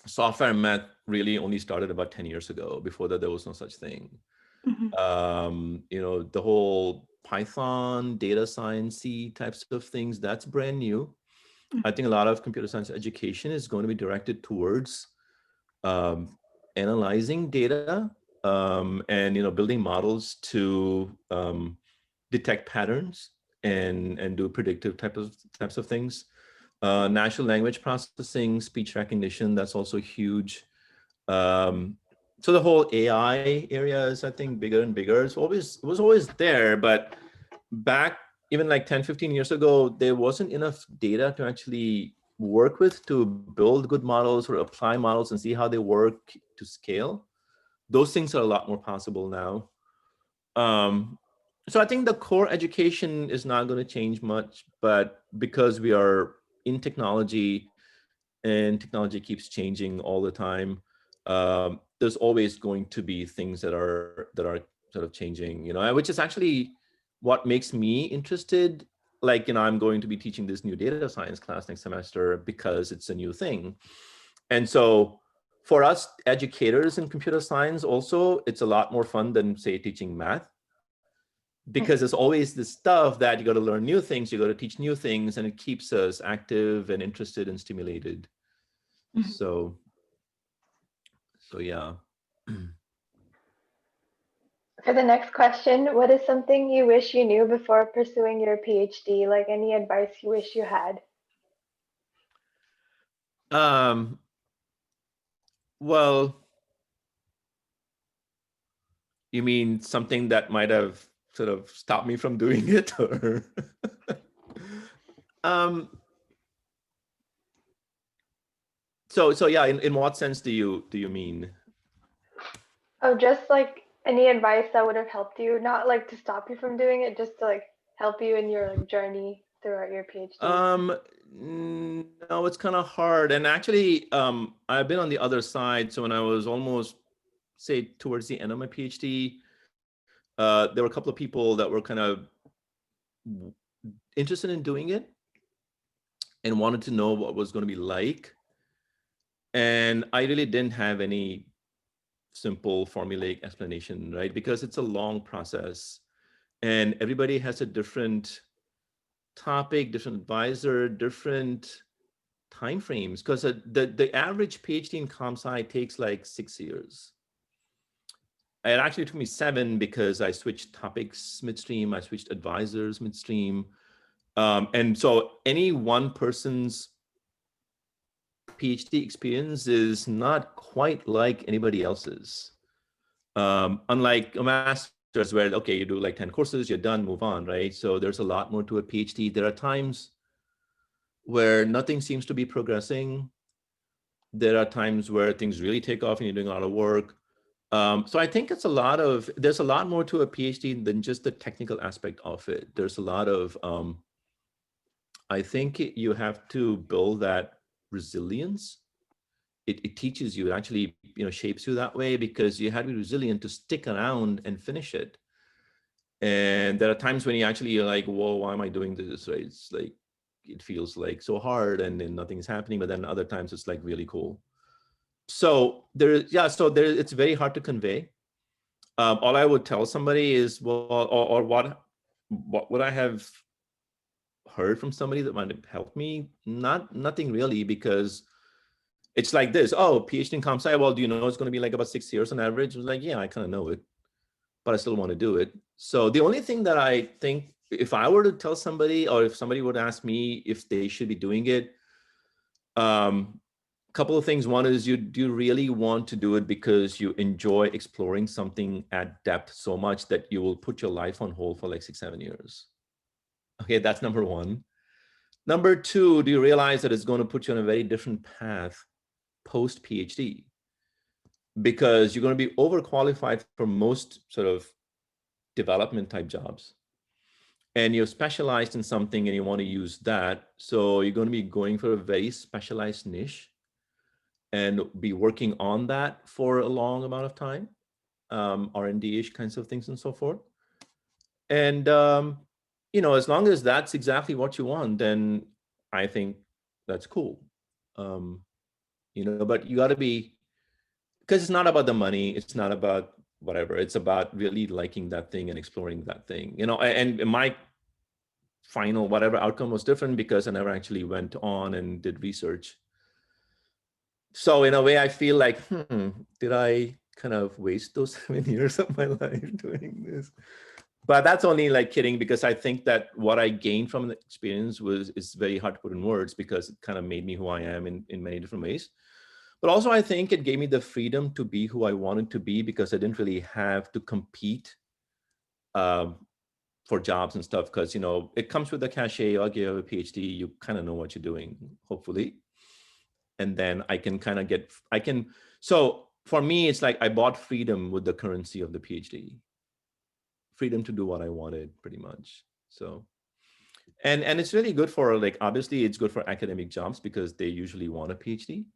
software and math really only started about 10 years ago. Before that, there was no such thing. You know, the whole Python, data science types of things, that's brand new. I think a lot of computer science education is going to be directed towards analyzing data and, you know, building models to detect patterns and do predictive types of things. Natural language processing, speech recognition, that's also huge. So the whole AI area is, I think, bigger and bigger. It was always there, but back even like 10, 15 years ago, there wasn't enough data to actually work with to build good models or apply models and see how they work to scale, those things are a lot more possible now. So I think the core education is not going to change much, but because we are in technology and technology keeps changing all the time, there's always going to be things that are sort of changing, which is actually what makes me interested. Like, I'm going to be teaching this new data science class next semester because it's a new thing. And so for us educators in computer science also, it's a lot more fun than, say, teaching math, because there's always this stuff that you got to learn new things, you got to teach new things, and it keeps us active and interested and stimulated. So yeah. For the next question, what is something you wish you knew before pursuing your PhD? Like any advice you wish you had? Well, you mean something that might have sort of stopped me from doing it, or? So yeah, in what sense do you mean? Oh, just like any advice that would have helped you, not like to stop you from doing it, just to like help you in your like journey throughout your PhD. No, it's kind of hard. And actually, I've been on the other side. So when I was almost, say, towards the end of my PhD, there were a couple of people that were kind of interested in doing it and wanted to know what it was going to be like. And I really didn't have any simple formulaic explanation, right? Because it's a long process and everybody has a different topic, different advisor, different timeframes. Because the average PhD in comp sci takes like 6 years. It actually took me 7 because I switched topics midstream, I switched advisors midstream. And so any one person's PhD experience is not quite like anybody else's. Unlike a master's where, okay, you do like 10 courses, you're done, move on, right? So there's a lot more to a PhD. There are times where nothing seems to be progressing. There are times where things really take off and you're doing a lot of work. So I think there's a lot more to a PhD than just the technical aspect of it. There's a lot of, I think you have to build that resilience. It teaches you, it actually, shapes you that way, because you have to be resilient to stick around and finish it. And there are times when you're like, whoa, why am I doing this? Right? It's like, it feels like so hard and then nothing's happening, but then other times it's like really cool. So it's very hard to convey. All I would tell somebody is, well, or what would I have heard from somebody that might have helped me? Nothing really, because it's like this. Oh, PhD in comp sci. Well, do you know it's going to be like about 6 years on average? I was like, yeah, I kind of know it, but I still want to do it. So the only thing that I think, if I were to tell somebody, or if somebody would ask me if they should be doing it, couple of things. One is, do you really want to do it because you enjoy exploring something at depth so much that you will put your life on hold for like 6-7 years? Okay, that's number one. Number two, do you realize that it's going to put you on a very different path post PhD? Because you're going to be overqualified for most sort of development type jobs. And you're specialized in something and you want to use that. So you're going to be going for a very specialized niche and be working on that for a long amount of time, R&D-ish kinds of things and so forth. And, as long as that's exactly what you want, then I think that's cool. But you got to be, because it's not about the money, it's not about whatever, it's about really liking that thing and exploring that thing, and my final whatever outcome was different because I never actually went on and did research. So in a way, I feel like, did I kind of waste those 7 years of my life doing this? But that's only like kidding, because I think that what I gained from the experience is very hard to put in words, because it kind of made me who I am in many different ways. But also I think it gave me the freedom to be who I wanted to be, because I didn't really have to compete for jobs and stuff, because it comes with the cachet. Okay, you have a PhD, you kind of know what you're doing, hopefully. And then I can kind of so for me, it's like I bought freedom with the currency of the PhD. Freedom to do what I wanted, pretty much. So, and it's really good for, like, obviously it's good for academic jobs because they usually want a PhD.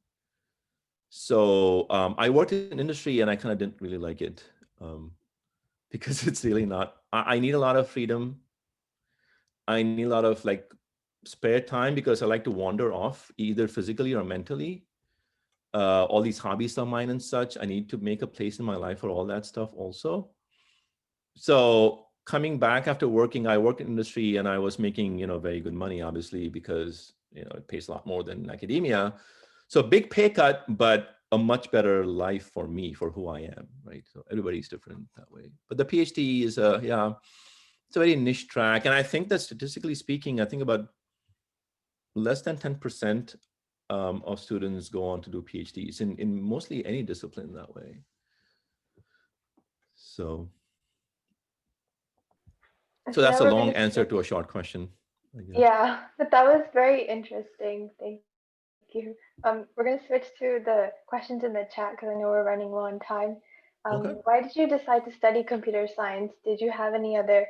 So I worked in industry and I kind of didn't really like it because it's really not, I need a lot of freedom. I need a lot of like spare time because I like to wander off either physically or mentally. All these hobbies of mine and such, I need to make a place in my life for all that stuff also. So coming back after working, I worked in industry and I was making, very good money, obviously, because, it pays a lot more than academia. So big pay cut, but a much better life for me, for who I am, right? So everybody's different that way. But the PhD is, it's a very niche track. And I think that statistically speaking, I think about less than 10% of students go on to do PhDs in mostly any discipline that way. So that's a now we're long going to answer to a switch. short question, I guess. Yeah, but that was very interesting. Thank you. We're going to switch to the questions in the chat because I know we're running low on time. Okay. Why did you decide to study computer science? Did you have any other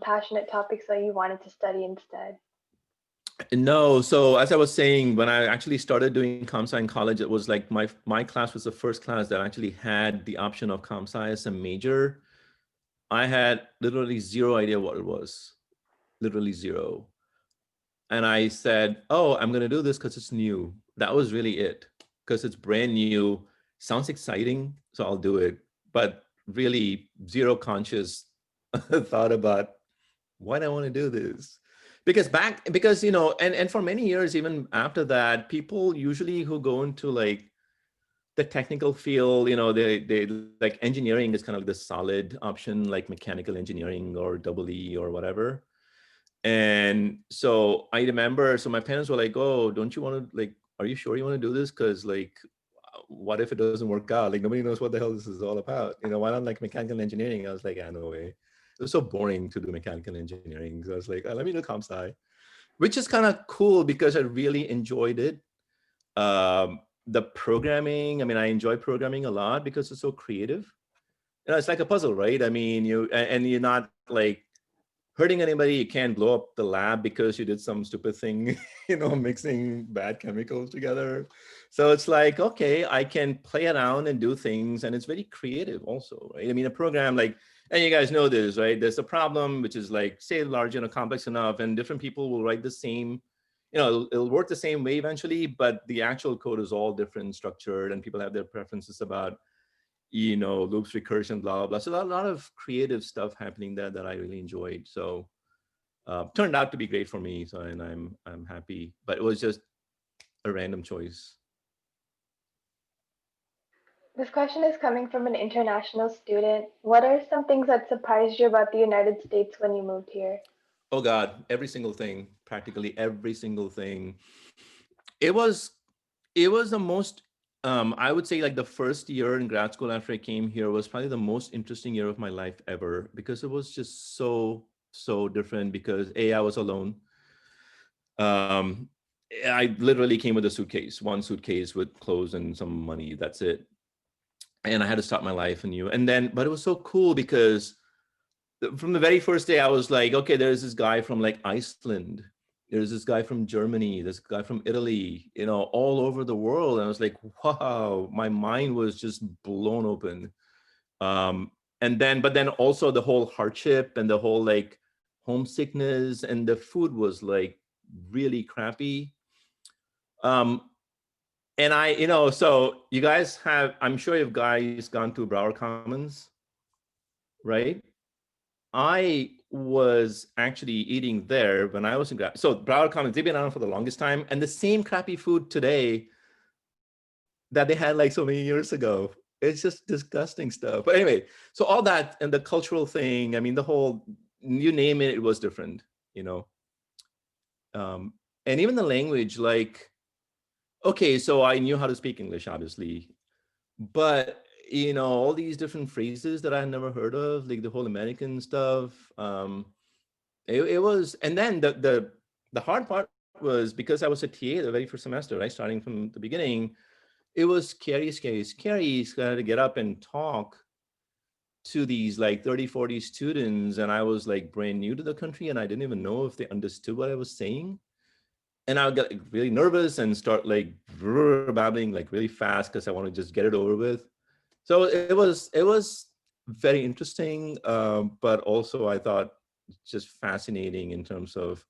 passionate topics that you wanted to study instead? No, so as I was saying, when I actually started doing comp sci in college, it was like my class was the first class that actually had the option of comp sci as a major. I had literally zero idea what it was, literally zero. And I said, oh, I'm going to do this because it's new. That was really it, because it's brand new. Sounds exciting, so I'll do it. But really zero conscious thought about why do I want to do this? Because and for many years, even after that, people usually who go into like the technical field, they like engineering is kind of like the solid option, like mechanical engineering or EE or whatever. And so I remember, so my parents were like, oh, don't you want to, like, are you sure you want to do this? Because like, what if it doesn't work out? Like, nobody knows what the hell this is all about. Why not like mechanical engineering? I was like, no way. It was so boring to do mechanical engineering. So I was like, let me do comp sci, which is kind of cool because I really enjoyed it. The programming, I mean, I enjoy programming a lot because it's so creative. It's like a puzzle, right? I mean, and you're not like hurting anybody. You can't blow up the lab because you did some stupid thing, mixing bad chemicals together. So it's like, okay, I can play around and do things, and it's very creative also, right? I mean, a program like, and you guys know this, right? There's a problem which is like, say, large, complex enough, and different people will write the same, it'll work the same way eventually, but the actual code is all different structured, and people have their preferences about loops, recursion, blah, blah, blah. So a lot of creative stuff happening there that I really enjoyed. So turned out to be great for me. So, and I'm happy, but it was just a random choice. This question is coming from an international student. What are some things that surprised you about the United States when you moved here? Oh God, every single thing, practically every single thing. It was the most, I would say like the first year in grad school after I came here was probably the most interesting year of my life ever, because it was just so different because I was alone. I literally came with a suitcase, one suitcase with clothes and some money. That's it. And I had to start my life anew. And then, but it was so cool because from the very first day, I was like, okay, there's this guy from like Iceland. There's this guy from Germany, this guy from Italy, all over the world. And I was like, wow, my mind was just blown open. But then also the whole hardship and the whole like homesickness, and the food was like really crappy. And so you guys have, I'm sure you guys gone to Broward Commons, right? I was actually eating there when I was in grad. So Broward Commons, they've been around for the longest time, and the same crappy food today that they had like so many years ago. It's just disgusting stuff. But anyway, so all that and the cultural thing, I mean, the whole, you name it, it was different, and even the language, like, okay, so I knew how to speak English, obviously, but all these different phrases that I had never heard of, like the whole American stuff. it was, and then the hard part was because I was a TA the very first semester, right, starting from the beginning. It was scary, scary, scary. To get up and talk to these like 30, 40 students, and I was like brand new to the country, and I didn't even know if they understood what I was saying. And I would get really nervous and start like babbling like really fast because I want to just get it over with. So it was very interesting, but also I thought just fascinating in terms of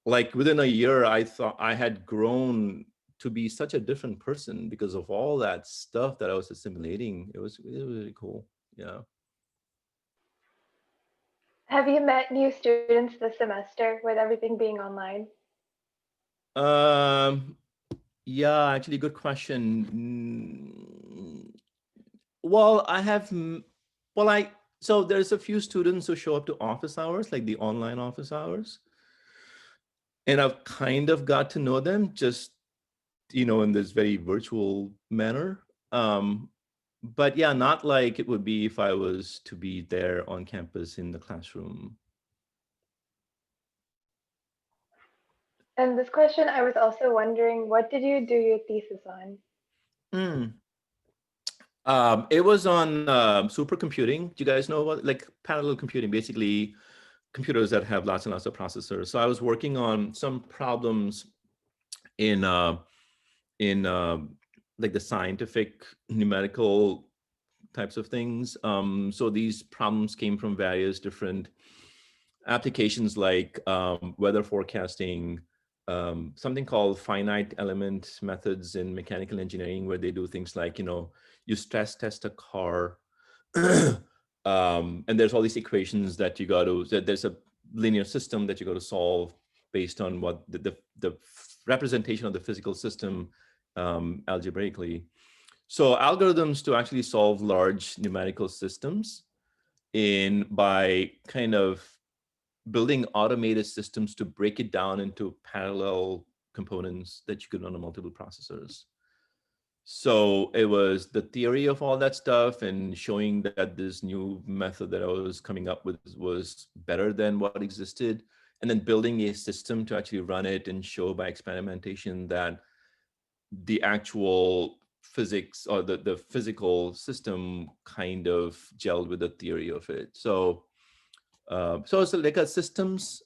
like within a year, I thought I had grown to be such a different person because of all that stuff that I was assimilating. It was really cool. Yeah. Have you met new students this semester with everything being online? Um, yeah, actually, good question. Well, so there's a few students who show up to office hours, like the online office hours, and I've kind of got to know them just, in this very virtual manner. But yeah, not like it would be if I was to be there on campus in the classroom. And this question, I was also wondering, what did you do your thesis on? Mm. It was on supercomputing. Do you guys know what, like parallel computing, basically computers that have lots and lots of processors. So I was working on some problems in like the scientific numerical types of things. So these problems came from various different applications like weather forecasting, something called finite element methods in mechanical engineering, where they do things like, you stress test a car, and there's all these equations that you got to, there's a linear system that you got to solve based on what the representation of the physical system algebraically. So algorithms to actually solve large numerical systems by kind of building automated systems to break it down into parallel components that you could run on multiple processors. So it was the theory of all that stuff and showing that this new method that I was coming up with was better than what existed, and then building a system to actually run it and show by experimentation that the actual physics or the physical system kind of gelled with the theory of it. So it's like a systems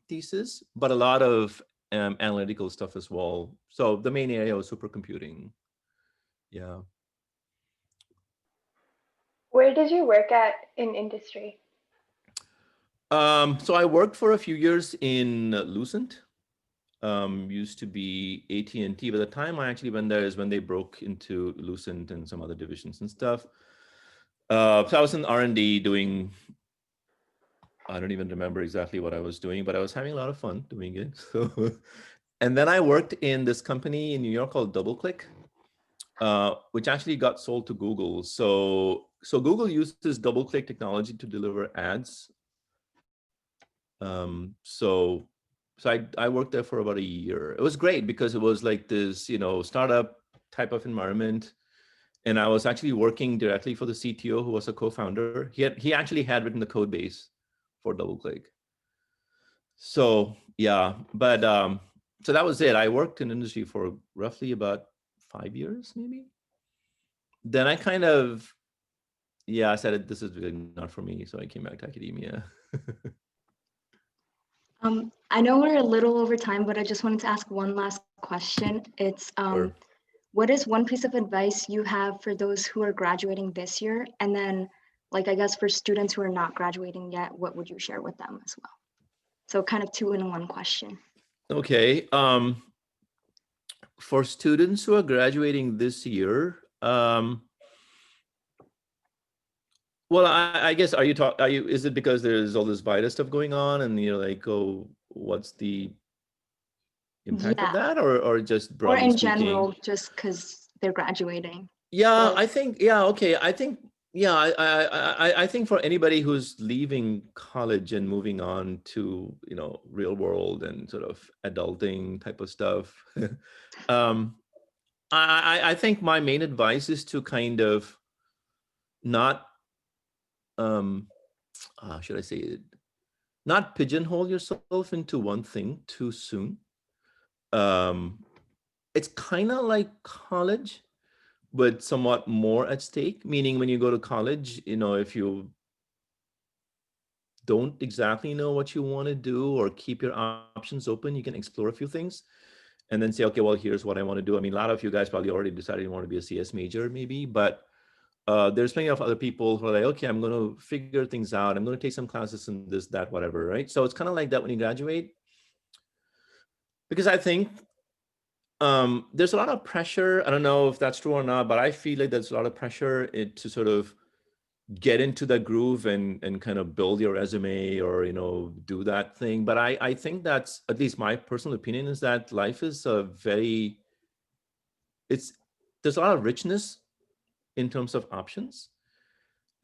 thesis, but a lot of analytical stuff as well. So the main area was supercomputing. Yeah. Where did you work at in industry? So I worked for a few years in Lucent. Used to be AT&T. By the time I actually went there is when they broke into Lucent and some other divisions and stuff. So I was in R&D doing, I don't even remember exactly what I was doing, but I was having a lot of fun doing it. So, and then I worked in this company in New York called DoubleClick, which actually got sold to Google. So Google uses DoubleClick technology to deliver ads. So I worked there for about a year. It was great because it was like this, startup type of environment. And I was actually working directly for the CTO, who was a co-founder. He actually had written the code base for DoubleClick. So yeah, but so that was it. I worked in industry for roughly about 5 years, maybe. Then I kind of, I said this is really not for me. So I came back to academia. I know we're a little over time, but I just wanted to ask one last question. It's Sure. what is one piece of advice you have for those who are graduating this year? And then, like, I guess for students who are not graduating yet, what would you share with them as well? So kind of 2-in-1 question. Okay. For students who are graduating this year, well, I guess, is it because there's all this virus stuff going on and you're like, oh, what's the impact of Yeah, that, or just or broadly in speaking? general, just because they're graduating. Yeah, Or I think, okay. I think for anybody who's leaving college and moving on to, real world and sort of adulting type of stuff, I think my main advice is to kind of not, how should I say it? not pigeonhole yourself into one thing too soon. It's kind of like college, but somewhat more at stake, meaning when you go to college, if you don't exactly know what you want to do or keep your options open, you can explore a few things and then say, okay, well, here's what I want to do. I mean, a lot of you guys probably already decided you want to be a CS major maybe, but there's plenty of other people who are like, okay, I'm going to figure things out. I'm going to take some classes in this, that, whatever, right? So it's kind of like that when you graduate. Because I think there's a lot of pressure. I don't know if that's true or not, but I feel like there's a lot of pressure to sort of get into the groove and kind of build your resume or, do that thing. But I think that's, at least my personal opinion is that life is there's a lot of richness in terms of options.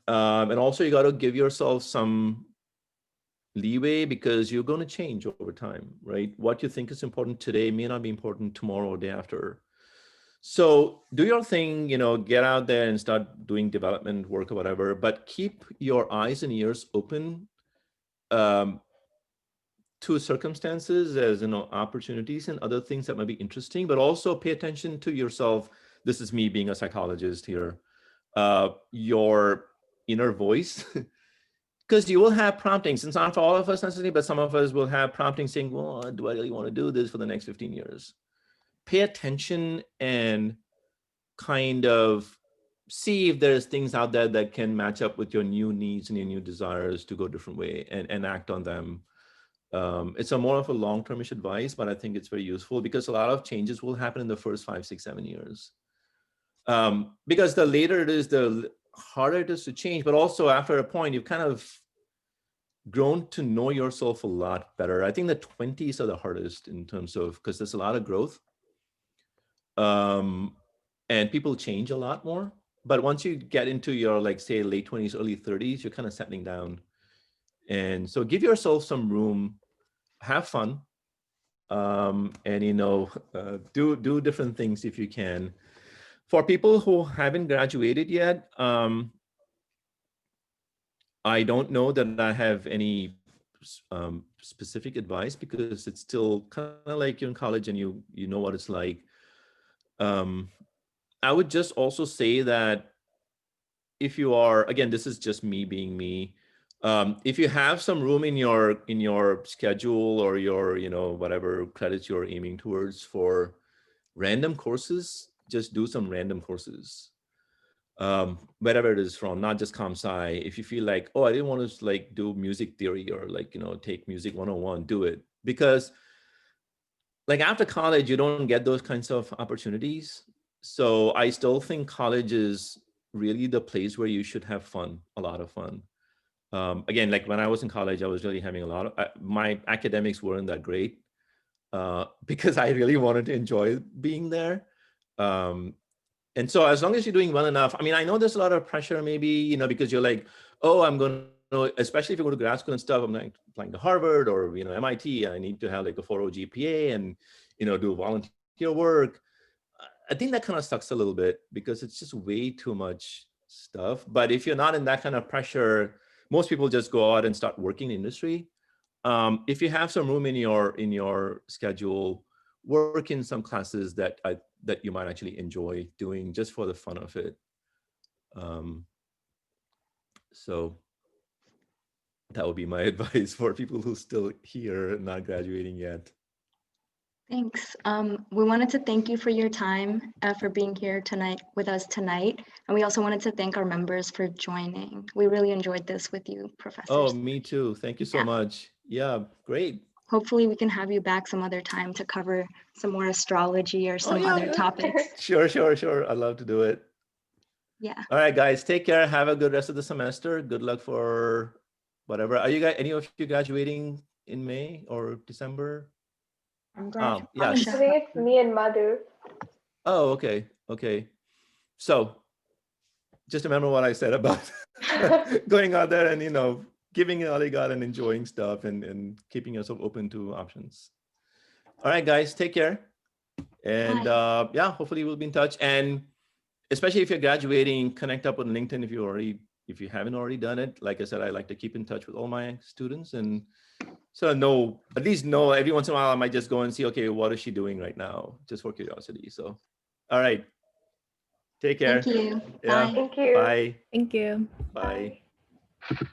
And also you got to give yourself some leeway because you're going to change over time, right? What you think is important today may not be important tomorrow or day after. So do your thing, get out there and start doing development work or whatever, but keep your eyes and ears open to circumstances as, opportunities and other things that might be interesting, but also pay attention to yourself. This is me being a psychologist here. Your inner voice, because you will have promptings. It's not for all of us necessarily, but some of us will have promptings saying, well, do I really want to do this for the next 15 years? Pay attention and kind of see if there's things out there that can match up with your new needs and your new desires to go a different way and act on them. It's a more of a long-termish advice, but I think it's very useful because a lot of changes will happen in the first 5, 6, 7 years. Because the later it is, the harder it is to change, but also after a point, you've kind of grown to know yourself a lot better. I think the 20s are the hardest in terms of, because there's a lot of growth. And people change a lot more. But once you get into your, like, say, late 20s, early 30s, you're kind of settling down. And so give yourself some room, have fun, and, do different things if you can. For people who haven't graduated yet, I don't know that I have any specific advice because it's still kind of like you're in college and you know what it's like. I would just also say that if you are, again, this is just me being me. If you have some room in your schedule or your, whatever credits you're aiming towards for random courses, just do some random courses. Wherever it is from, not just comp sci. If you feel like, oh, I didn't want to like do music theory or like, take music 101, do it. Because like after college, you don't get those kinds of opportunities. So I still think college is really the place where you should have fun, a lot of fun. Again, like when I was in college, I was really having a lot of, my academics weren't that great because I really wanted to enjoy being there. And so as long as you're doing well enough, I mean, I know there's a lot of pressure maybe, because you're like, oh, I'm going to, especially if you go to grad school and stuff, I'm like applying to Harvard or, MIT, I need to have like a 4.0 GPA and, do volunteer work. I think that kind of sucks a little bit because it's just way too much stuff. But if you're not in that kind of pressure, most people just go out and start working in the industry. If you have some room in your schedule, work in some classes that you might actually enjoy doing just for the fun of it. So that would be my advice for people who still here, not graduating yet. Thanks. We wanted to thank you for your time, for being here tonight with us tonight. And we also wanted to thank our members for joining. We really enjoyed this with you, Professor. Oh, me too. Thank you so much. Yeah, great. Hopefully we can have you back some other time to cover some more astrology or some other topics. Sure. I'd love to do it. Yeah. All right, guys, take care. Have a good rest of the semester. Good luck for whatever. Are you guys, any of you graduating in May or December? I'm graduating. Yes. I think it's me and Madhu. Oh, okay. So just remember what I said about going out there and, giving it all you got and enjoying stuff and keeping yourself open to options. All right, guys, take care. And hopefully we'll be in touch. And especially if you're graduating, connect up on LinkedIn if you already if you haven't already done it, like I said, I like to keep in touch with all my students, and so know, at least know every once in a while, I might just go and see, okay, what is she doing right now? Just for curiosity. So, all right. Take care. Thank you. Yeah. Bye. Thank you. Bye. Thank you. Bye. Bye.